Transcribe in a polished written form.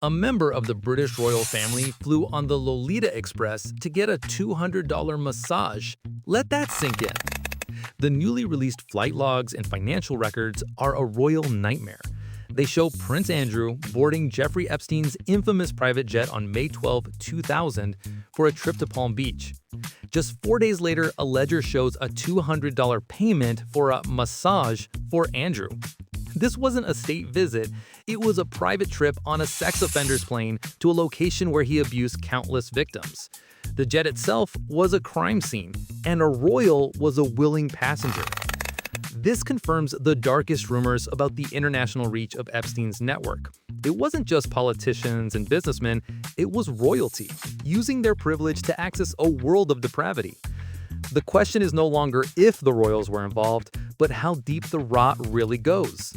A member of the British royal family flew on the Lolita Express to get a $200 massage. Let that sink in. The newly released flight logs and financial records are a royal nightmare. They show Prince Andrew boarding Jeffrey Epstein's infamous private jet on May 12, 2000, for a trip to Palm Beach. Just 4 days later, a ledger shows a $200 payment for a massage for Andrew. This wasn't a state visit, it was a private trip on a sex offender's plane to a location where he abused countless victims. The jet itself was a crime scene, and a royal was a willing passenger. This confirms the darkest rumors about the international reach of Epstein's network. It wasn't just politicians and businessmen, it was royalty, using their privilege to access a world of depravity. The question is no longer if the royals were involved, but how deep the rot really goes.